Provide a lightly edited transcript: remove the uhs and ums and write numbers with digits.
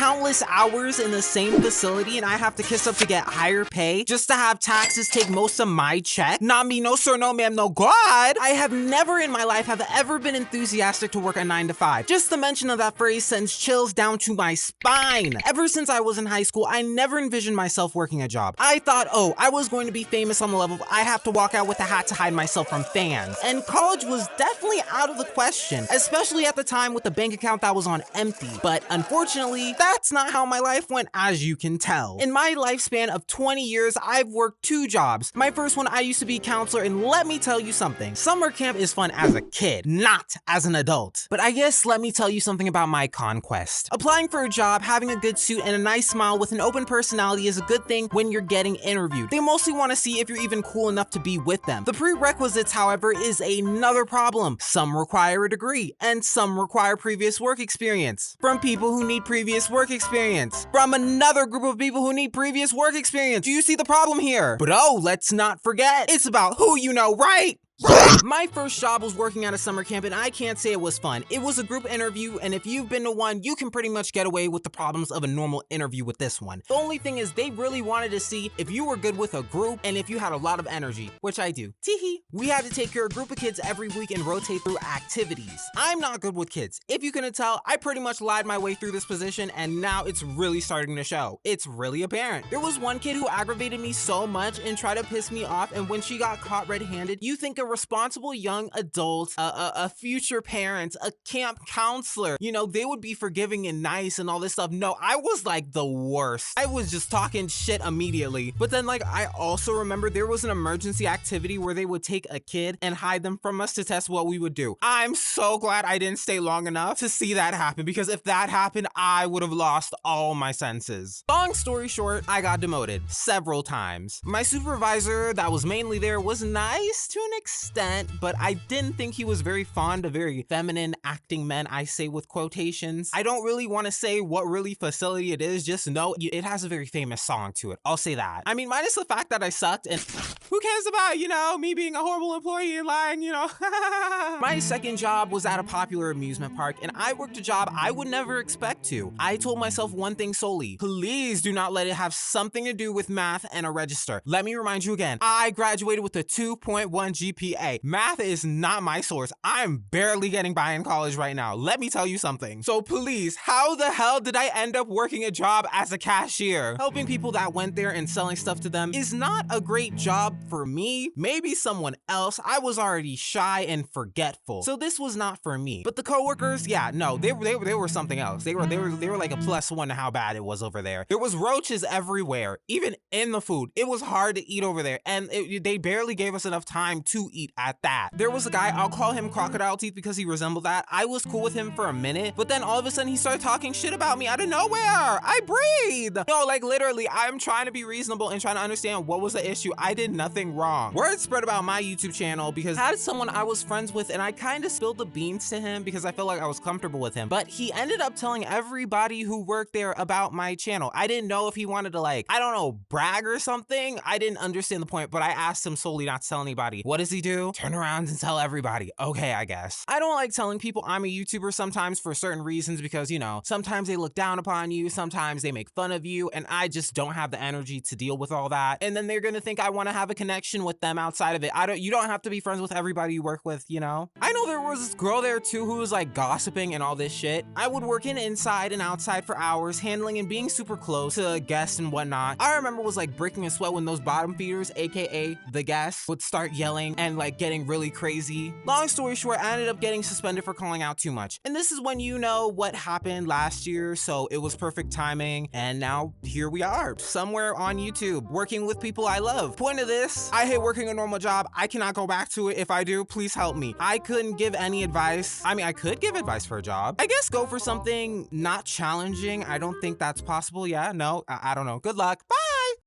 countless hours in the same facility and I have to kiss up to get higher pay just to have taxes take most of my check? Not me, no sir, no ma'am, no God. I have never in my life have ever been enthusiastic to work a 9 to 5. Just the mention of that phrase sends chills down to my spine. Ever since I was in high school, I never envisioned myself working a job. I thought, oh, I was going to be famous on the level of I have to walk out with a hat to hide myself from fans. And college was definitely out of the question, especially at the time with the bank account that was on empty. But unfortunately, that's not how my life went, as you can tell. In my lifespan of 20 years, I've worked 2 jobs. My first one, I used to be a counselor, and let me tell you something. Summer camp is fun as a kid, not as an adult. But I guess let me tell you something about my conquest. Applying for a job, having a good suit, and a nice smile with an open personality is a good thing when you're getting interviewed. They mostly want to see if you're even cool enough to be with them. The prerequisites, however, is another problem. Some require a degree, and some require previous work experience. From people who need previous work experience. From another group of people who need previous work experience. Do you see the problem here? But oh, let's not forget, it's about who you know, right? My first job was working at a summer camp, and I can't say it was fun. It was a group interview, and if you've been to one, you can pretty much get away with the problems of a normal interview with this one. The only thing is they really wanted to see if you were good with a group and if you had a lot of energy, which I do. Teehee. We had to take care of a group of kids every week and rotate through activities. I'm not good with kids. If you couldn't tell, I pretty much lied my way through this position, and now it's really starting to show. It's really apparent. There was one kid who aggravated me so much and tried to piss me off, and when she got caught red-handed, you think a responsible young adult, a future parent, a camp counselor, you know, they would be forgiving and nice and all this stuff. No, I was like the worst. I was just talking shit immediately. But then like I also remember there was an emergency activity where they would take a kid and hide them from us to test what we would do. I'm so glad I didn't stay long enough to see that happen, because if that happened, I would have lost all my senses. Long story short, I got demoted several times. My supervisor that was mainly there was nice to an extent, but I didn't think he was very fond of very feminine acting men, I say with quotations. I don't really want to say what really facility it is, just know it has a very famous song to it. I'll say that. I mean, minus the fact that I sucked, and who cares about, you know, me being a horrible employee and lying, you know? My second job was at a popular amusement park, and I worked a job I would never expect to. I told myself one thing solely: please do not let it have something to do with math and a register. Let me remind you again, I graduated with a 2.1 GPA. Math is not my source. I'm barely getting by in college right now. Let me tell you something. So please, how the hell did I end up working a job as a cashier? Helping people that went there and selling stuff to them is not a great job for me. Maybe someone else. I was already shy and forgetful, so this was not for me. But the coworkers, yeah, no, they were something else. They were like a +1 to how bad it was over there. There was roaches everywhere, even in the food. It was hard to eat over there, and they barely gave us enough time to eat at that. There was a guy, I'll call him Crocodile Teeth because he resembled that. I was cool with him for a minute, but then all of a sudden he started talking shit about me out of nowhere. I breathe. No, like literally, I'm trying to be reasonable and trying to understand what was the issue. I did nothing wrong. Word spread about my YouTube channel because I had someone I was friends with, and I kind of spilled the beans to him because I felt like I was comfortable with him, but he ended up telling everybody who worked there about my channel. I didn't know if he wanted to, like, I don't know, brag or something. I didn't understand the point, but I asked him solely not to tell anybody. What does he do? Turn around and tell everybody. Okay, I guess. I don't like telling people I'm a YouTuber sometimes for certain reasons because, you know, sometimes they look down upon you, sometimes they make fun of you, and I just don't have the energy to deal with all that. And then they're gonna think I want to have a connection with them outside of it. You don't have to be friends with everybody you work with, you know? I know there was this girl there too who was like gossiping and all this shit. I would work inside and outside for hours, handling and being super close to guests and whatnot. I remember was like breaking a sweat when those bottom feeders, aka the guests, would start yelling and like getting really crazy. Long story short, I ended up getting suspended for calling out too much. And this is when you know what happened last year, so it was perfect timing. And now here we are, somewhere on YouTube, working with people I love. Point of this, I hate working a normal job. I cannot go back to it. If I do, please help me. I couldn't give any advice. I mean, I could give advice for a job. I guess go for something not challenging. I don't think that's possible. Yeah, no, I don't know. Good luck. Bye.